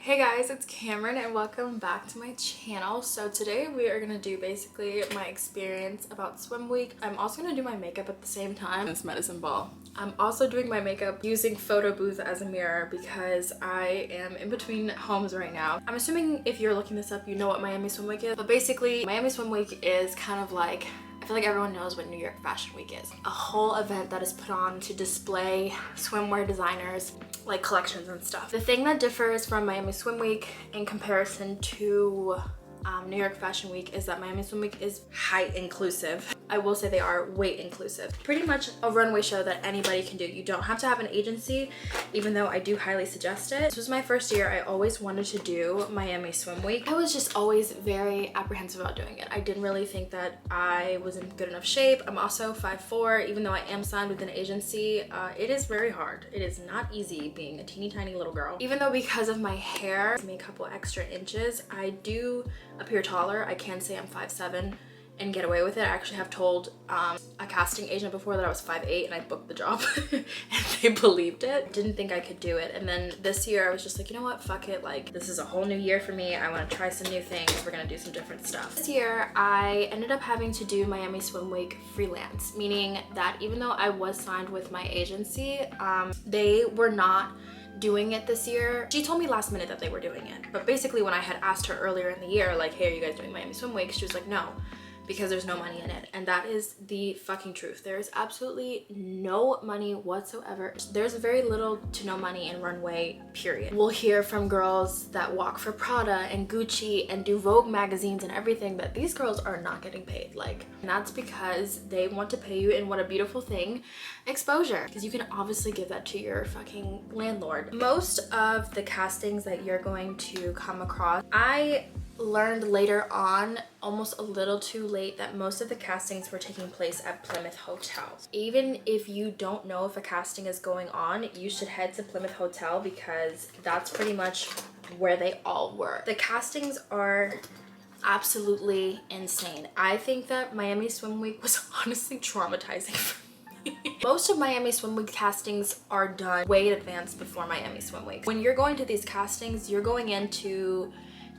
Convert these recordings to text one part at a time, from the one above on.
Hey guys, it's Kamrin and welcome back to my channel. So today we are gonna do basically my experience about swim week. I'm also gonna do my makeup at the same time. It's medicine ball. I'm also doing my makeup using photo booth as a mirror because I am in between homes right now. I'm assuming if you're looking this up, you know what Miami Swim Week is. But basically, Miami Swim Week is kind of like, I feel like everyone knows what New York Fashion Week is. A whole event that is put on to display swimwear designers, like collections and stuff. The thing that differs from Miami Swim Week in comparison to New York Fashion Week is that Miami Swim Week is height inclusive. I will say they are weight inclusive. Pretty much a runway show that anybody can do. You don't have to have an agency, even though I do highly suggest it. This was my first year. I always wanted to do Miami Swim Week. I was just always very apprehensive about doing it. I didn't really think that I was in good enough shape. I'm also 5'4", even though I am signed with an agency. It is very hard. It is not easy being a teeny tiny little girl. Even though because of my hair, me a couple extra inches, I do appear taller. I can say I'm 5'7" and get away with it. I actually have told a casting agent before that I was 5'8" and I booked the job and they believed it. Didn't think I could do it. And then this year I was just like, you know what, fuck it. Like, this is a whole new year for me. I want to try some new things. We're gonna do some different stuff. This year I ended up having to do Miami Swim Week freelance, meaning that even though I was signed with my agency, they were not doing it this year. She told me last minute that they were doing it. But basically when I had asked her earlier in the year, like, hey, are you guys doing Miami Swim Week? She was like, no, because there's no money in it. And that is the fucking truth. There is absolutely no money whatsoever. There's very little to no money in runway, period. We'll hear from girls that walk for Prada and Gucci and do Vogue magazines and everything that these girls are not getting paid. Like, and that's because they want to pay you in, what a beautiful thing, exposure. Because you can obviously give that to your fucking landlord. Most of the castings that you're going to come across, I learned later on, almost a little too late, that most of the castings were taking place at Plymouth Hotel. Even if you don't know if a casting is going on, you should head to Plymouth Hotel because that's pretty much where they all were. The castings are absolutely insane. I think that Miami Swim Week was honestly traumatizing for me. Most of Miami Swim Week castings are done way in advance before Miami Swim Week. When you're going to these castings, you're going into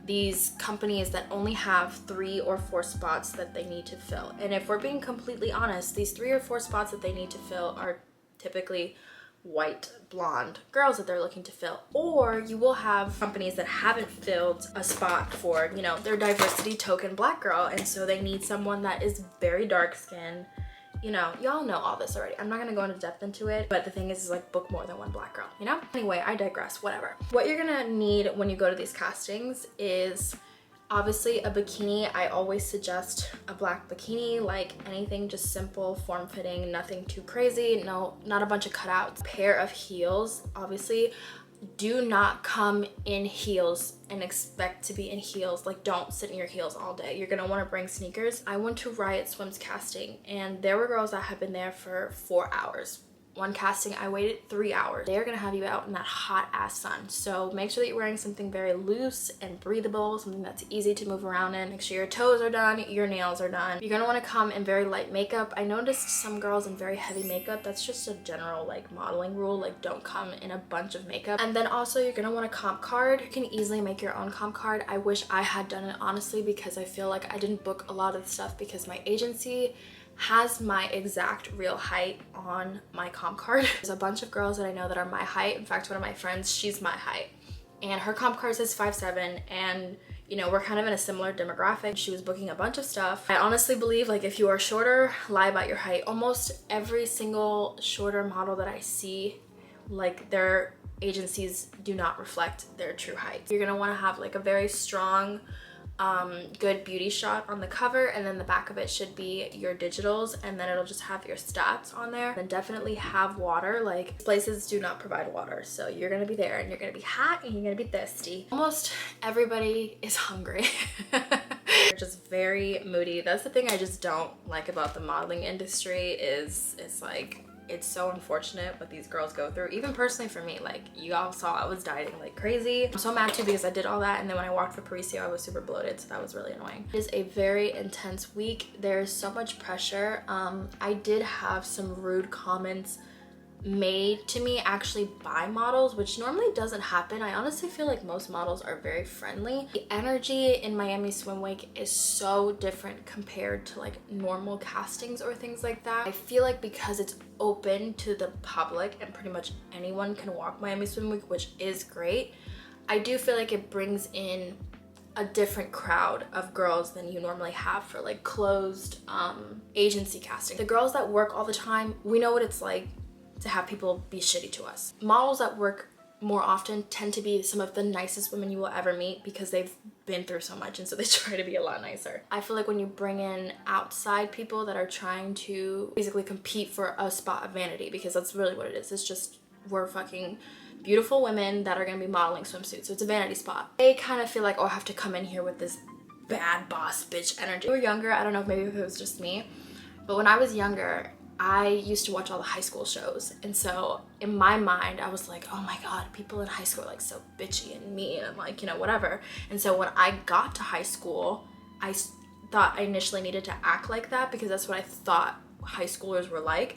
these companies that only have 3 or 4 spots that they need to fill. And if we're being completely honest, these 3 or 4 spots that they need to fill are typically white, blonde girls that they're looking to fill. Or you will have companies that haven't filled a spot for, you know, their diversity token black girl, and so they need someone that is very dark skinned. You know, y'all know all this already. I'm not gonna go into depth into it, but the thing is like, book more than one black girl, you know? Anyway, I digress, whatever. What you're gonna need when you go to these castings is obviously a bikini. I always suggest a black bikini, like anything just simple, form-fitting, nothing too crazy, no, not a bunch of cutouts. Pair of heels, obviously. Do not come in heels and expect to be in heels. Like, don't sit in your heels all day. You're gonna want to bring sneakers. I went to Riot Swim's casting and there were girls that had been there for 4 hours. One casting, I waited 3 hours. They're gonna have you out in that hot ass sun. So make sure that you're wearing something very loose and breathable, something that's easy to move around in. Make sure your toes are done, your nails are done. You're gonna wanna come in very light makeup. I noticed some girls in very heavy makeup. That's just a general like modeling rule. Like, don't come in a bunch of makeup. And then also you're gonna want a comp card. You can easily make your own comp card. I wish I had done it honestly because I feel like I didn't book a lot of the stuff because my agency has my exact real height on my comp card. There's a bunch of girls that I know that are my height. In fact, one of my friends, she's my height. And her comp card says 5'7", and you know, we're kind of in a similar demographic. She was booking a bunch of stuff. I honestly believe, like, if you are shorter, lie about your height. Almost every single shorter model that I see, like, their agencies do not reflect their true height. You're gonna wanna have like a very strong, good beauty shot on the cover, and then the back of it should be your digitals, and then it'll just have your stats on there. Then definitely have water. Like, places do not provide water, so you're gonna be there and you're gonna be hot and you're gonna be thirsty. Almost everybody is hungry. They're just very moody. That's the thing I just don't like about the modeling industry, is it's like, it's so unfortunate what these girls go through. Even personally for me, like, you all saw I was dieting like crazy. I'm so mad too because I did all that, and then when I walked for Parissio I was super bloated, so that was really annoying. It is a very intense week. There's so much pressure. I did have some rude comments made to me actually by models, which normally doesn't happen. I honestly feel like most models are very friendly. The energy in Miami Swim Week is so different compared to like normal castings or things like that. I feel like because it's open to the public and pretty much anyone can walk Miami Swim Week, which is great, I do feel like it brings in a different crowd of girls than you normally have for like closed agency casting. The girls that work all the time, we know what it's like to have people be shitty to us. Models that work more often tend to be some of the nicest women you will ever meet because they've been through so much, and so they try to be a lot nicer. I feel like when you bring in outside people that are trying to basically compete for a spot of vanity, because that's really what it is. It's just, we're fucking beautiful women that are gonna be modeling swimsuits, so it's a vanity spot. They kind of feel like, oh, I have to come in here with this bad boss bitch energy. When we were younger, I don't know if maybe if it was just me, but when I was younger, I used to watch all the high school shows, and so in my mind I was like, oh my god, people in high school are like so bitchy and mean and like, you know, whatever. And so when I got to high school, I thought I initially needed to act like that because that's what I thought high schoolers were like.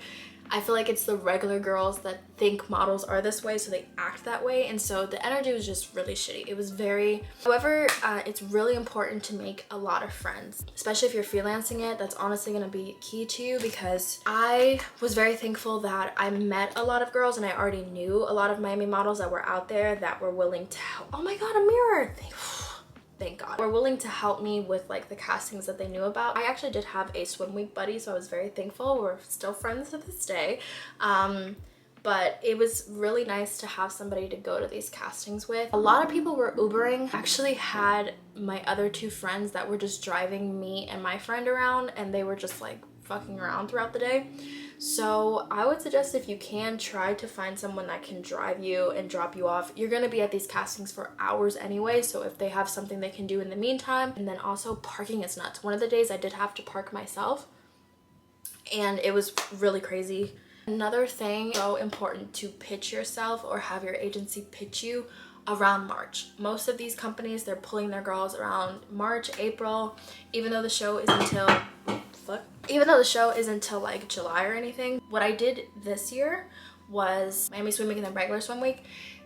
I feel like it's the regular girls that think models are this way, so they act that way, and so the energy was just really shitty. It was very, however, it's really important to make a lot of friends, especially if you're freelancing it. That's honestly going to be key to you, because I was very thankful that I met a lot of girls and I already knew a lot of Miami models that were out there that were willing to help. Oh my god, a mirror! Thank god. Were willing to help me with like the castings that they knew about. I actually did have a swim week buddy, so I was very thankful. We're still friends to this day. But it was really nice to have somebody to go to these castings with. A lot of people were Ubering. I actually had my other two friends that were just driving me and my friend around, and they were just like fucking around throughout the day. So I would suggest, if you can, try to find someone that can drive you and drop you off. You're gonna be at these castings for hours anyway, so if they have something they can do in the meantime. And then also, parking is nuts. One of the days I did have to park myself, and it was really crazy. Another thing, so important to pitch yourself or have your agency pitch you around March. Most of these companies, they're pulling their girls around March, April, even though the show is until like July or anything. What I did this year was Miami Swim Week and the regular swim week.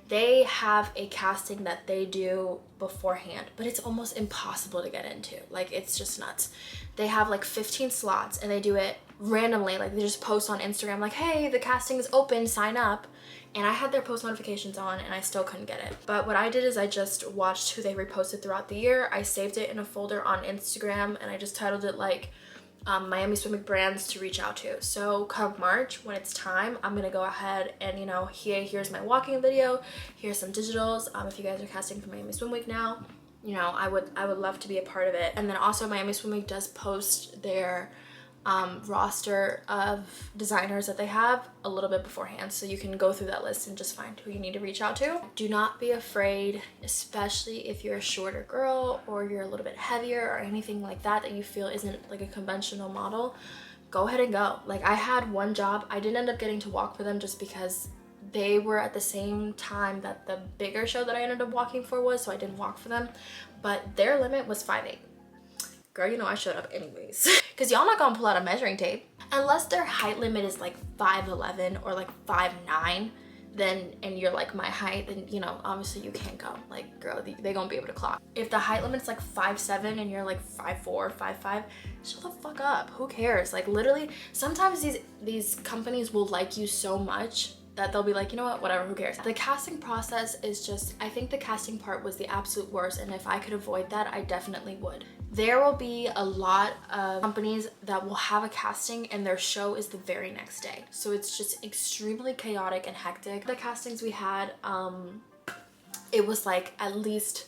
They have a casting that they do beforehand, but it's almost impossible to get into. Like, it's just nuts. They have like 15 slots and they do it randomly. Like, they just post on Instagram like, hey, the casting is open, sign up. And I had their post notifications on and I still couldn't get it. But what I did is I just watched who they reposted throughout the year. I saved it in a folder on Instagram and I just titled it like Miami Swim Week brands to reach out to. So come March, when it's time, I'm gonna go ahead and, you know, here's my walking video, here's some digitals. If you guys are casting for Miami Swim Week now, you know, I would love to be a part of it. And then also Miami Swim Week does post their roster of designers that they have a little bit beforehand, so you can go through that list and just find who you need to reach out to. Do not be afraid, especially if you're a shorter girl or you're a little bit heavier or anything like that that you feel isn't like a conventional model. Go ahead and go. Like, I had one job, I didn't end up getting to walk for them just because they were at the same time that the bigger show that I ended up walking for was, so I didn't walk for them, but their limit was 5'8". Girl, you know I showed up anyways. Because y'all not gonna pull out a measuring tape. Unless their height limit is like 5'11" or like 5'9", then, and you're like my height, then, you know, obviously you can't go. Like, girl, they gonna be able to clock. If the height limit's like 5'7" and you're like 5'4", 5'5", shut the fuck up. Who cares? Like, literally, sometimes these companies will like you so much that they'll be like, you know what, whatever, who cares. The casting process is just, I think the casting part was the absolute worst, and if I could avoid that, I definitely would. There will be a lot of companies that will have a casting and their show is the very next day. So it's just extremely chaotic and hectic. The castings we had, it was like at least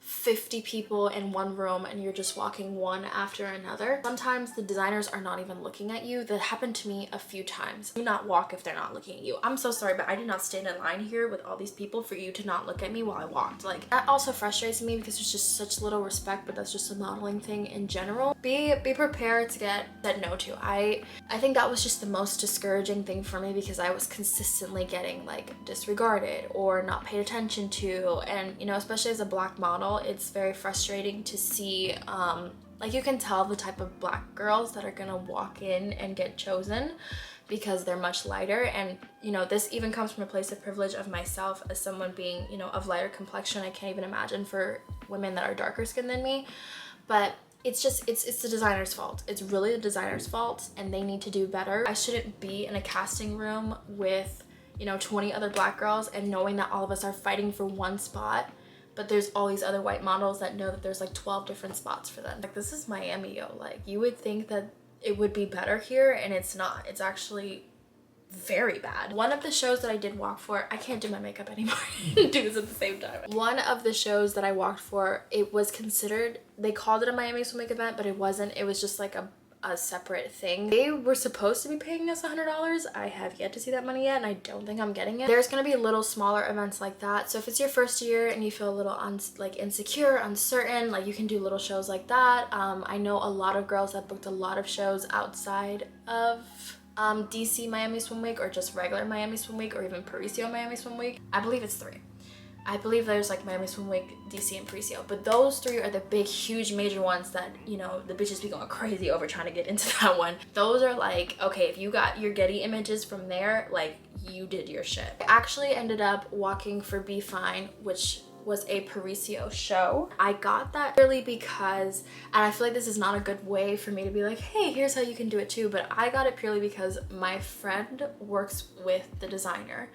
50 people in one room and you're just walking one after another. Sometimes the designers are not even looking at you. That happened to me a few times. Do not walk if they're not looking at you. I'm so sorry, but I did not stand in line here with all these people for you to not look at me while I walked. Like, that also frustrates me because there's just such little respect, but that's just a modeling thing in general. Be prepared to get said no to. I think that was just the most discouraging thing for me because I was consistently getting like disregarded or not paid attention to, and, you know, especially as a Black model, it's very frustrating to see, like, you can tell the type of Black girls that are gonna walk in and get chosen because they're much lighter. And you know, this even comes from a place of privilege of myself as someone being, you know, of lighter complexion. I can't even imagine for women that are darker skinned than me. But it's just, it's the designer's fault. It's really the designer's fault, and they need to do better. I shouldn't be in a casting room with, you know, 20 other black girls and knowing that all of us are fighting for one spot, but there's all these other white models that know that there's like 12 different spots for them. Like, this is Miami, yo. Like, you would think that it would be better here, and it's not. It's actually very bad. One of the shows that I did walk for, I can't do my makeup anymore and do this at the same time. One of the shows that I walked for, it was considered, they called it a Miami Swim Week event, but it wasn't. It was just like a separate thing. They were supposed to be paying us $100. I have yet to see that money yet, and I don't think I'm getting it. There's gonna be little smaller events like that. So if it's your first year and you feel a little like insecure, uncertain, like, you can do little shows like that. I know a lot of girls that booked a lot of shows outside of DC Miami Swim Week, or just regular Miami Swim Week, or even Parisian Miami Swim Week. I believe it's 3. I believe there's like Miami Swim Week, DC, and Parisian, but those 3 are the big, huge, major ones that, you know, the bitches be going crazy over trying to get into that one. Those are like, okay, if you got your Getty images from there, like, you did your shit. I actually ended up walking for Be Fine, which was a Parisian show. I got that really because, and I feel like this is not a good way for me to be like, hey, here's how you can do it too, but I got it purely because my friend works with the designer,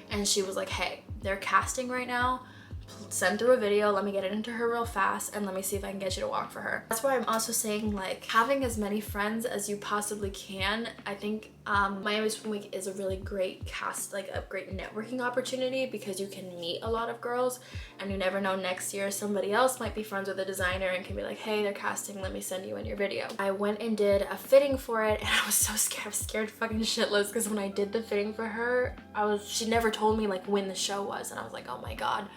and she was like, hey, they're casting right now, send through a video, let me get it into her real fast, and let me see if I can get you to walk for her. That's why I'm also saying, like, having as many friends as you possibly can. I think Miami Swim Week is a really great a great networking opportunity, because you can meet a lot of girls, and you never know, next year somebody else might be friends with a designer and can be like, hey, they're casting, let me send you in your video. I went and did a fitting for it, and I was so scared. I was scared fucking shitless, because when I did the fitting for her, she never told me like when the show was, and I was like, oh my god,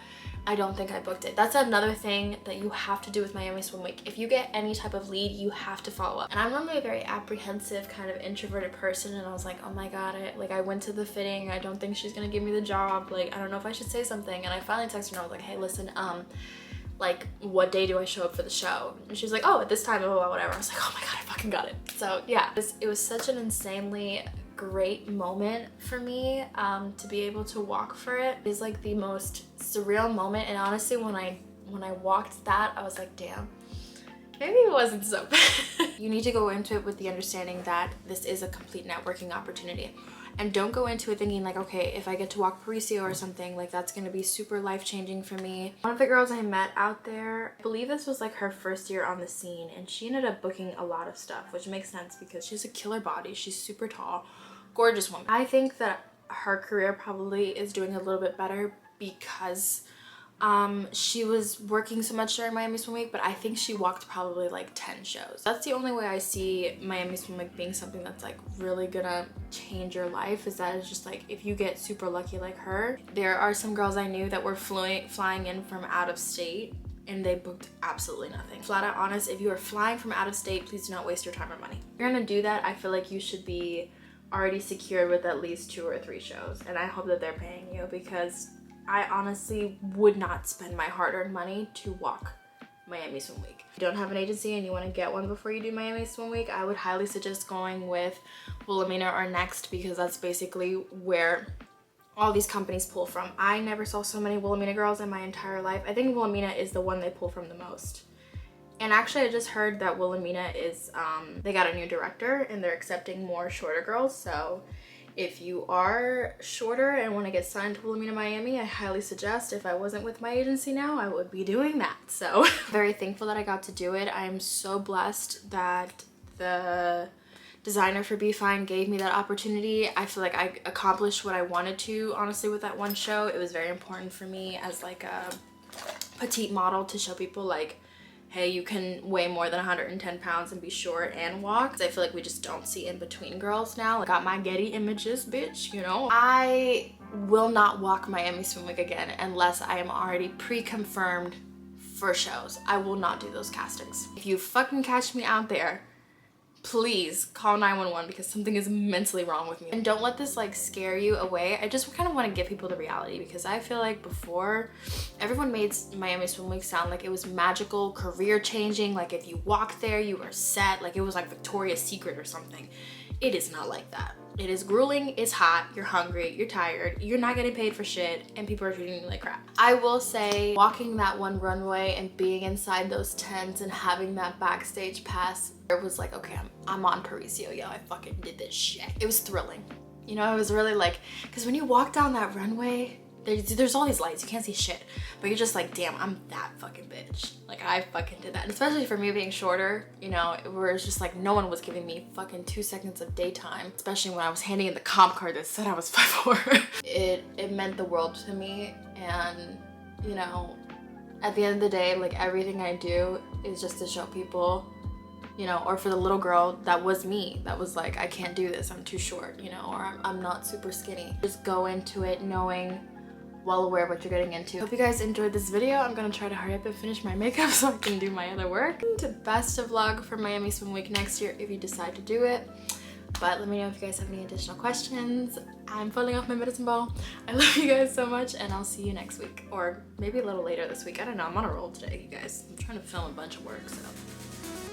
I don't think I booked it. That's another thing that you have to do with Miami Swim Week. If you get any type of lead, you have to follow up. And I'm normally a very apprehensive, kind of introverted person, and I was like, oh my god, I went to the fitting, I don't think she's gonna give me the job, like, I don't know if I should say something. And I finally texted her and I was like, hey, listen, like, what day do I show up for the show? And she was like, oh, at this time, blah, blah, blah, whatever. I was like, oh my god, I fucking got it. So yeah, it was such an insanely great moment for me to be able to walk for it. It's like the most surreal moment, and honestly, when I walked that, I was like, damn, maybe it wasn't so bad. You need to go into it with the understanding that this is a complete networking opportunity, and don't go into it thinking like, okay, if I get to walk Parisian or something, like, that's gonna be super life-changing for me. One of the girls I met out there, I believe this was like her first year on the scene, and she ended up booking a lot of stuff, which makes sense because she's a killer body, she's super tall, gorgeous woman. I think that her career probably is doing a little bit better because she was working so much during Miami Swim Week, but I think she walked probably like 10 shows. That's the only way I see Miami Swim Week being something that's like really gonna change your life, is that it's just like, if you get super lucky like her. There are some girls I knew that were flying in from out of state, and they booked absolutely nothing. Flat out honest, if you are flying from out of state, please do not waste your time or money. If you're gonna do that, I feel like you should be already secured with at least 2 or 3 shows, and I hope that they're paying you, because I honestly would not spend my hard-earned money to walk Miami Swim Week. If you don't have an agency and you want to get one before you do Miami Swim Week, I would highly suggest going with Wilhelmina or Next, because that's basically where all these companies pull from. I never saw so many Wilhelmina girls in my entire life. I think Wilhelmina is the one they pull from the most. And actually, I just heard that Wilhelmina is, they got a new director and they're accepting more shorter girls. So if you are shorter and want to get signed to Wilhelmina Miami, I highly suggest. If I wasn't with my agency now, I would be doing that. So very thankful that I got to do it. I am so blessed that the designer for Be Fine gave me that opportunity. I feel like I accomplished what I wanted to, honestly, with that one show. It was very important for me as like a petite model to show people like, hey, you can weigh more than 110 pounds and be short and walk. I feel like we just don't see in between girls now. I got my Getty images, bitch, you know? I will not walk Miami Swim Week again unless I am already pre-confirmed for shows. I will not do those castings. If you fucking catch me out there, please call 911 because something is mentally wrong with me. And don't let this like scare you away. I just kind of want to give people the reality, because I feel like before, everyone made Miami Swim Week sound like it was magical, career changing, like if you walked there you were set, like it was like Victoria's Secret or something. It is not like that. It is grueling, it's hot, you're hungry, you're tired, you're not getting paid for shit, and people are treating you like crap. I will say walking that one runway and being inside those tents and having that backstage pass, it was like, okay, I'm on Parisian, yo, I fucking did this shit. It was thrilling. You know, it was really like, because when you walk down that runway, there's all these lights, you can't see shit, but you're just like, damn, I'm that fucking bitch. Like, I fucking did that. And especially for me being shorter, you know, where it's just like no one was giving me fucking 2 seconds of daytime, especially when I was handing in the comp card that said I was 5'4". It meant the world to me, and you know, at the end of the day, like, everything I do is just to show people, you know, or for the little girl that was me, that was like, I can't do this, I'm too short, you know, or I'm not super skinny. Just go into it knowing, well aware of what you're getting into. Hope you guys enjoyed this video. I'm gonna try to hurry up and finish my makeup so I can do my other work. Best of luck for Miami Swim Week next year if you decide to do it. But let me know if you guys have any additional questions. I'm falling off my medicine ball. I love you guys so much, and I'll see you next week. Or maybe a little later this week. I don't know, I'm on a roll today, you guys. I'm trying to film a bunch of work, so.